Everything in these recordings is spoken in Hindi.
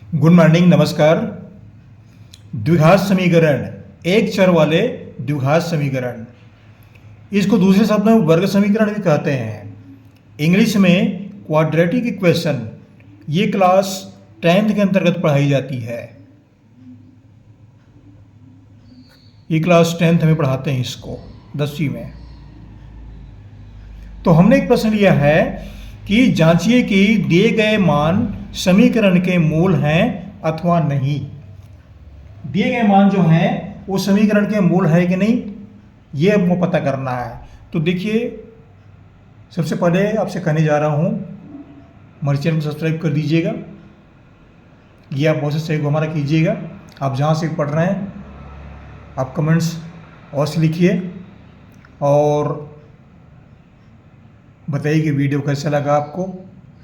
गुड मॉर्निंग, नमस्कार। द्विघात समीकरण, एक चर वाले द्विघात समीकरण, इसको दूसरे शब्द में वर्ग समीकरण भी कहते हैं। इंग्लिश में क्वाड्रेटिक इक्वेशन, ये क्लास 10th के अंतर्गत पढ़ाई जाती है। ये क्लास 10th में पढ़ाते हैं इसको, 10वीं में। तो हमने एक प्रश्न लिया है कि जांचिए कि दिए गए मान समीकरण के मूल हैं अथवा नहीं। दिए गए मान जो हैं वो समीकरण के मूल है कि नहीं, ये हमको पता करना है। तो देखिए, सबसे पहले आपसे कहने जा रहा हूँ, हमारे चैनल को सब्सक्राइब कर दीजिएगा। ये आप बहुत सहयोग हमारा कीजिएगा। आप जहाँ से पढ़ रहे हैं आप कमेंट्स अवश्य लिखिए और बताइए कि वीडियो कैसा लगा आपको।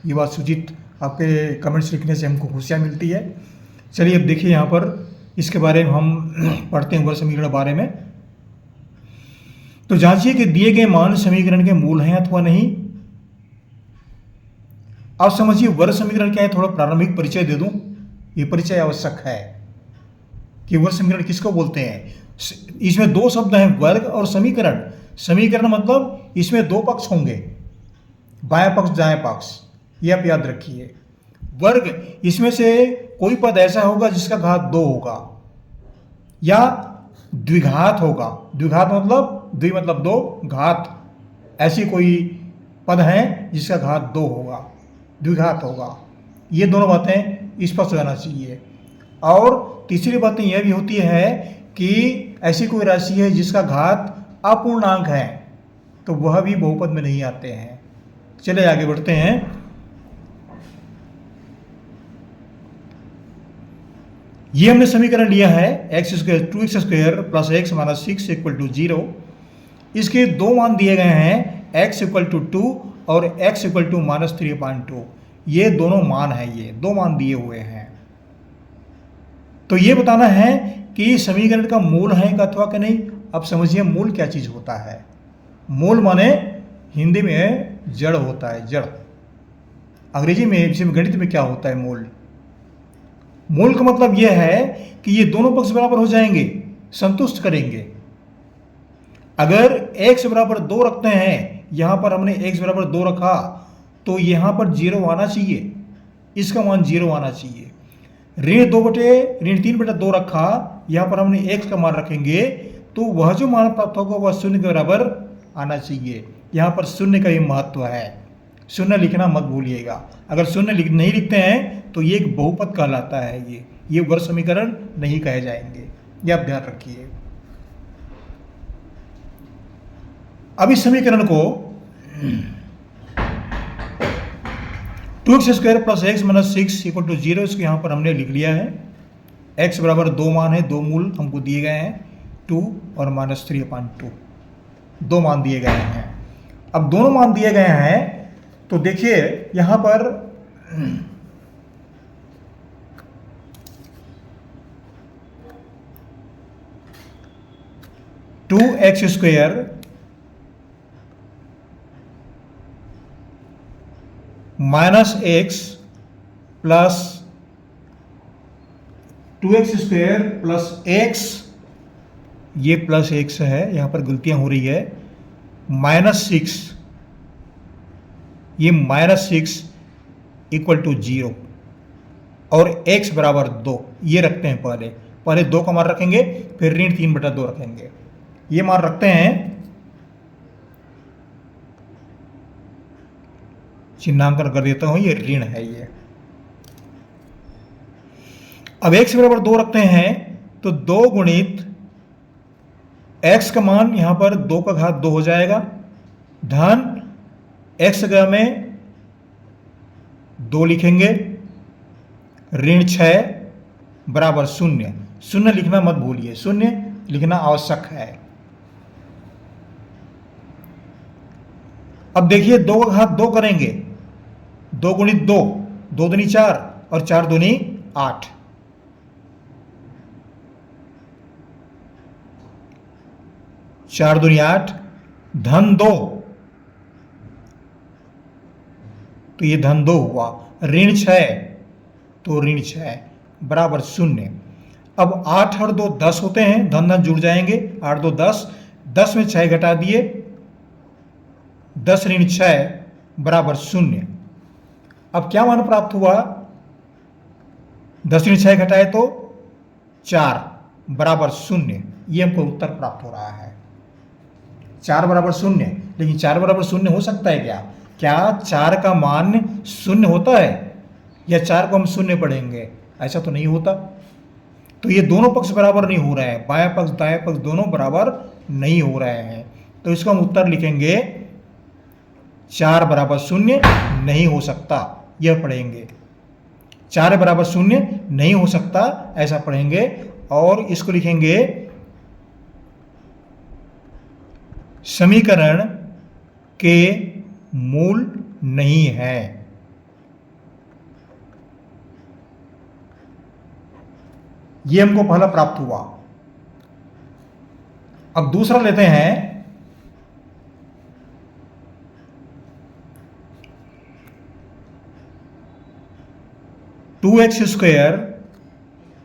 ये बात सूचित, आपके कमेंट्स लिखने से हमको खुशियाँ मिलती है। चलिए अब देखिए, यहाँ पर इसके बारे में हम पढ़ते हैं, वर्ग समीकरण के बारे में। तो जांचिए कि दिए गए मान समीकरण के मूल हैं अथवा नहीं। आप समझिए वर्ग समीकरण क्या है, थोड़ा प्रारंभिक परिचय दे दूं। ये परिचय आवश्यक है कि वर्ग समीकरण किसको बोलते हैं। इसमें दो शब्द हैं, वर्ग और समीकरण। समीकरण मतलब इसमें दो पक्ष होंगे, बायां पक्ष दायां पक्ष, ये आप याद रखिए। वर्ग, इसमें से कोई पद ऐसा होगा जिसका घात 2 होगा, या द्विघात होगा। द्विघात मतलब द्वि मतलब 2, घात ऐसी कोई पद है जिसका घात 2 होगा, द्विघात होगा। ये दोनों बातें स्पष्ट रहना चाहिए। और तीसरी बात यह भी होती है कि ऐसी कोई राशि है जिसका घात अपूर्णांक है, तो वह भी बहुपद में नहीं आते हैं। चलिए आगे बढ़ते हैं। ये हमने समीकरण लिया है x square 2x square plus x minus 6 equal to 0। इसके दो मान दिए गए हैं, x इक्वल टू 2 और x इक्वल टू माइनस 3/2। ये दोनों मान है, ये दो मान दिए हुए हैं। तो ये बताना है कि समीकरण का मूल है अथवा कि नहीं। अब समझिए मूल क्या चीज होता है। मूल माने हिंदी में जड़ होता है, जड़। अंग्रेजी में गणित में क्या होता है, मूल। मूल का मतलब यह है कि ये दोनों पक्ष बराबर हो जाएंगे, संतुष्ट करेंगे। अगर x बराबर 2 रखते हैं, यहां पर हमने x बराबर 2 रखा, तो यहां पर 0 आना चाहिए, इसका मान 0 आना चाहिए। ऋण 3/2 रखा, यहां पर हमने x का मान रखेंगे, तो वह जो मान प्राप्त होगा वह 0 के बराबर आना चाहिए। यहां पर 0 का ही महत्व है, 0 लिखना मत भूलिएगा। अगर 0 नहीं लिखते हैं तो ये एक बहुपद कहलाता है। ये वर्ग समीकरण नहीं कहे जाएंगे, ये आप ध्यान रखिए। अब इस समीकरण को 2x square plus x minus 6 equal to 0, इसको यहाँ पर हमने लिख लिया है। x बराबर 2 मान है, 2 मूल हमको दिए गए हैं, 2 और माइनस 3/2, 2 मान दिए गए हैं। अब दोनों मान दिए गए हैं, तो देखिए यहाँ पर 2x square minus x plus 2x square plus x, ये प्लस x है, यहां पर गलतियां हो रही है, माइनस 6, ये माइनस 6 इक्वल टू 0 और x बराबर 2, ये रखते हैं। पहले 2 का मान रखेंगे, फिर ऋण 3/2 रखेंगे। ये मान रखते हैं, चिन्हांकन कर देता हूं, ये ऋण है ये। अब x बराबर 2 रखते हैं, तो 2 गुणित x का मान यहां पर 2 का घात 2 हो जाएगा, धन x जगह में 2 लिखेंगे, ऋण 6 बराबर 0। 0 लिखना मत भूलिए, 0 लिखना आवश्यक है। अब देखिए 2 का घात 2 करेंगे, 2 गुणित 2, 2 दूनी 4 और 4 दूनी 8। 4 दूनी 8, धन 2, तो ये धन 2 हुआ। ऋण 6, तो ऋण 6, बराबर 0। अब 8 और 2 10 होते हैं, धन धन जुड़ जाएंगे, 8 2 10, 10 में 6 घटा दिए, 10 ऋण 6 बराबर 0। अब क्या मान प्राप्त हुआ, 10 ऋण 6 घटाए तो 4 बराबर 0। ये हमको उत्तर प्राप्त हो रहा है, 4 बराबर 0। लेकिन 4 बराबर 0 हो सकता है क्या? क्या 4 का मान 0 होता है, या 4 को हम 0 पढ़ेंगे? ऐसा तो नहीं होता। तो ये दोनों पक्ष बराबर नहीं हो रहे हैं, बायां पक्ष दायां पक्ष दोनों बराबर नहीं हो रहे हैं। तो इसका हम उत्तर लिखेंगे 4 बराबर 0 नहीं हो सकता, यह पढ़ेंगे। 4 बराबर 0 नहीं हो सकता, ऐसा पढ़ेंगे। और इसको लिखेंगे समीकरण के मूल नहीं है। ये हमको पहला प्राप्त हुआ। अब दूसरा लेते हैं, two x square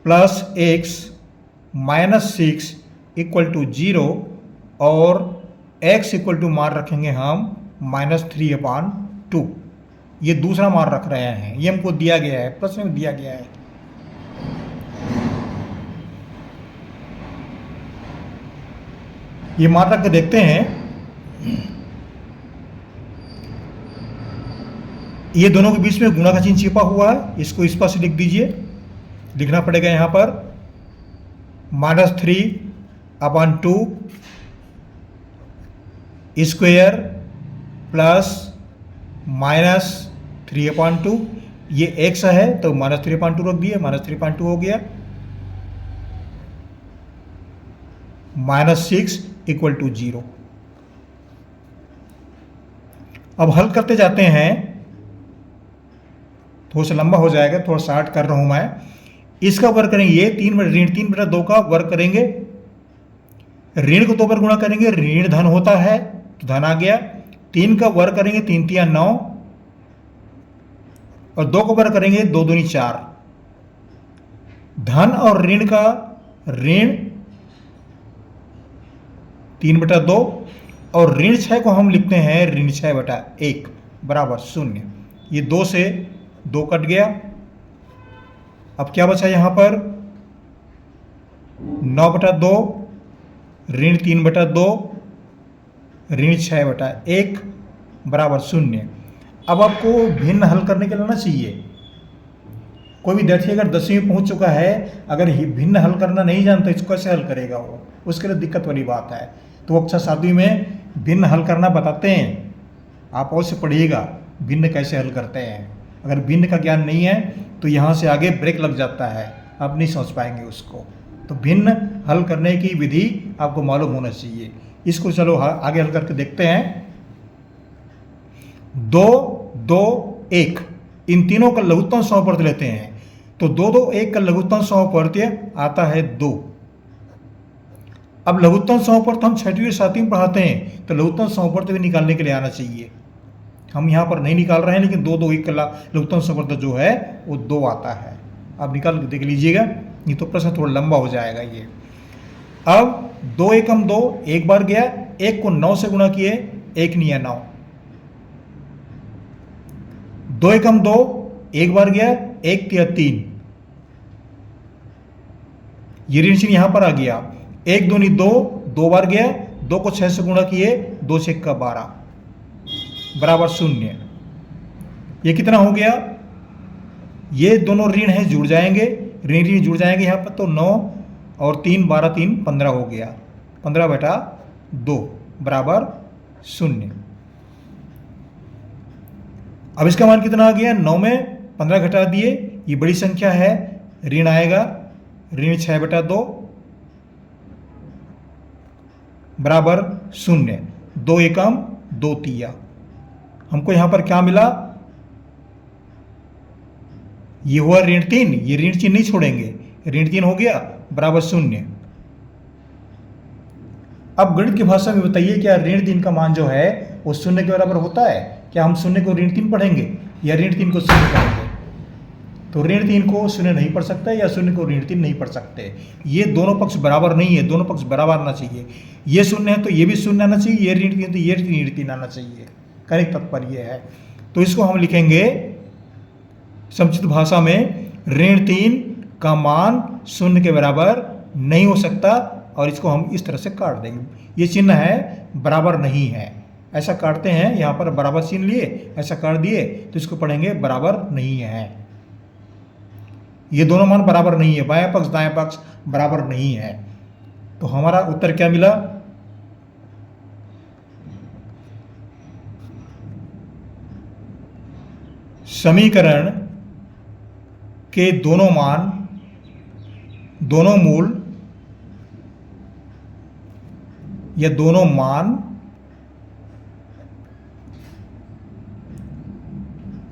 plus x minus 6 equal to 0 और x इक्वल टू मान रखेंगे हम -3/2। ये दूसरा मान रख रहे हैं, ये हमको दिया गया है, प्रश्न में दिया गया है। ये मान रख के देखते हैं। ये दोनों के बीच में गुणा का चिन्ह छिपा हुआ है, इसको स्पष्ट लिख दीजिए। लिखना पड़ेगा यहां पर -3/2 स्क्वायर प्लस -3/2। ये x है तो -3/2 रख दिए, -3/2 हो गया, -6 इक्वल टू 0। अब हल करते जाते हैं, थोड़ा सा लंबा हो जाएगा, थोड़ा शार्ट कर रहा हूं मैं। इसका वर्ग करेंगे, ये 3/2 का वर्ग करेंगे, ऋण को 2 बार गुणा करेंगे, ऋण धन होता है तो धन आ गया। 3 का वर्ग करेंगे, 3 3 9, और 2 का वर्ग करेंगे, 2 2 4। धन और ऋण का ऋण 3/2, और ऋण 6 को हम लिखते हैं ऋण 6/1 बराबर 0। ये 2 से 2 कट गया। अब क्या बचा यहां पर, 9/2 ऋण 3/2 ऋण 6/1 बराबर 0। अब आपको भिन्न हल करने के लिए आना चाहिए। कोई विद्यार्थी अगर 10वीं में पहुंच चुका है, अगर भिन्न हल करना नहीं जानता, इसको कैसे हल करेगा वो? उसके लिए दिक्कत वाली बात है। तो वो कक्षा 7वीं में भिन्न हल करना बताते हैं, आप और से पढ़िएगा भिन्न कैसे हल करते हैं। अगर भिन्न का ज्ञान नहीं है तो यहाँ से आगे ब्रेक लग जाता है, आप नहीं समझ पाएंगे उसको। तो भिन्न हल करने की विधि आपको मालूम होना चाहिए। इसको चलो आगे हल करके देखते हैं। 2 2 1, इन तीनों का लघुत्तम समवर्ती लेते हैं। तो 2 2 1 का लघुत्तम समवर्ती आता है 2। अब लघुत्तम समवर्ती हम 6वीं और 7वीं में पढ़ाते हैं, तो लघुत्तम समवर्ती भी निकालने के लिए आना चाहिए। हम यहाँ पर नहीं निकाल रहे हैं, लेकिन 2 2 1 का लघुत्तम समवर्ती जो है वो 2 आता है। आप निकाल के देख लीजिएगा, नहीं तो प्रश्न थोड़ा लंबा हो जाएगा ये। अब 2 1 2, एक बार गया, 1 को 9 से गुणा किए, 1 9 9। 2 1 2, एक बार गया, 1 3। ये ऋण चिन्ह यहां पर आ गया। 1 2 2, 2 बार गया, 2 को 6 से गुणा किए, 2 6 का 12 बराबर 0। ये कितना हो गया, ये दोनों ऋण है जुड़ जाएंगे, ऋण जुड़ जाएंगे यहाँ पर, तो 9 और 3 12 3 15 हो गया, 15/2 बराबर 0। अब इसका मान कितना आ गया, 9 में 15 घटा दिए, ये बड़ी संख्या है, ऋण आएगा, ऋण 6/2 बराबर 0। 2 एकम 2 तिया। हमको यहां पर क्या मिला, ये हुआ ऋण 3, ये ऋण चिन्ह नहीं छोड़ेंगे, ऋण 3 हो गया बराबर 0। अब गणित की भाषा में बताइए, क्या ऋण 3 का मान जो है वो 0 के बराबर होता है? क्या हम 0 को ऋण 3 पढ़ेंगे या ऋण 3 को 0 पढ़ेंगे? तो ऋण 3 को शून्य नहीं पढ़ सकते या शून्य को ऋण 3 नहीं पढ़ सकते। ये दोनों पक्ष बराबर नहीं है, दोनों पक्ष बराबर आना चाहिए। ये शून्य है तो ये भी शून्य आना चाहिए, ये ऋण 3 तो ये ऋण 3 आना चाहिए। कहने का तात्पर्य है, तो इसको हम लिखेंगे संक्षिप्त भाषा में, ऋण 3 का मान शून्य के बराबर नहीं हो सकता, और इसको हम इस तरह से काट देंगे। ये चिन्ह है बराबर नहीं है, ऐसा काटते हैं, यहाँ पर बराबर चिन्ह लिए ऐसा काट दिए, तो इसको पढ़ेंगे बराबर नहीं है। ये दोनों मान बराबर नहीं है, बायां पक्ष दायां पक्ष बराबर नहीं है। तो हमारा उत्तर क्या मिला? समीकरण के दोनों मान, दोनों मूल या दोनों मान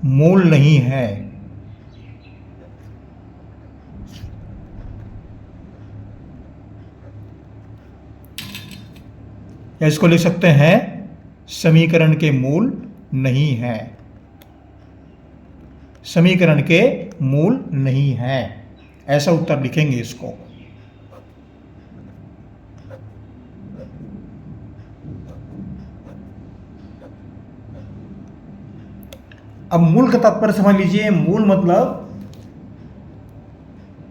मूल नहीं है। या इसको लिख सकते हैं, समीकरण के मूल नहीं है, समीकरण के मूल नहीं है, ऐसा उत्तर लिखेंगे इसको। अब मूल का तात्पर्य समझ लीजिए। मूल मतलब,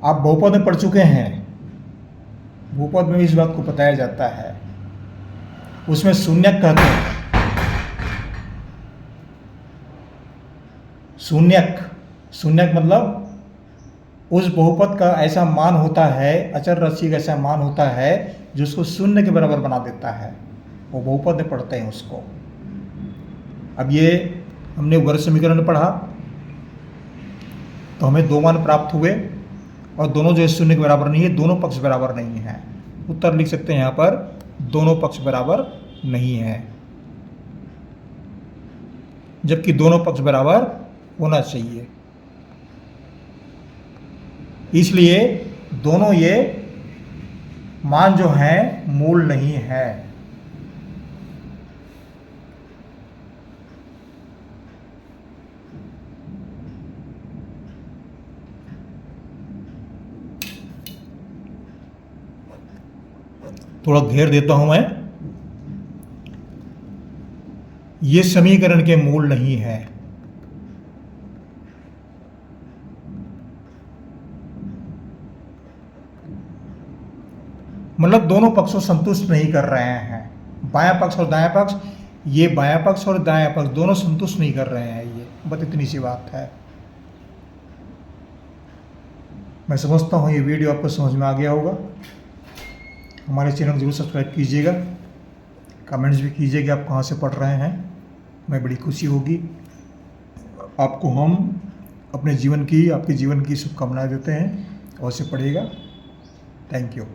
आप बहुपद में पढ़ चुके हैं, बहुपद में इस बात को बताया जाता है, उसमें शून्यक कहते हैं। शून्यक मतलब उस बहुपद का ऐसा मान होता है, अचर राशि का ऐसा मान होता है जो उसको शून्य के बराबर बना देता है, वो बहुपद में पढ़ते हैं उसको। अब ये हमने वर्ग समीकरण पढ़ा तो हमें दो मान प्राप्त हुए, और दोनों जो शून्य के बराबर नहीं है, दोनों पक्ष बराबर नहीं है। उत्तर लिख सकते हैं यहाँ पर, दोनों पक्ष बराबर नहीं है, जबकि दोनों पक्ष बराबर होना चाहिए। इसलिए दोनों ये मान जो हैं मूल नहीं है। थोड़ा घेर देता हूं मैं, ये समीकरण के मूल नहीं है। मतलब दोनों पक्षों संतुष्ट नहीं कर रहे हैं, बायां पक्ष और दायां पक्ष, ये बायां पक्ष और दायां पक्ष दोनों संतुष्ट नहीं कर रहे हैं। ये बस इतनी सी बात है। मैं समझता हूं ये वीडियो आपको समझ में आ गया होगा। हमारे चैनल को जरूर सब्सक्राइब कीजिएगा, कमेंट्स भी कीजिएगा आप कहाँ से पढ़ रहे हैं, मैं बड़ी खुशी होगी। आपको हम अपने जीवन की, आपके जीवन की शुभकामनाएं देते हैं, और से पढ़िएगा। Thank you.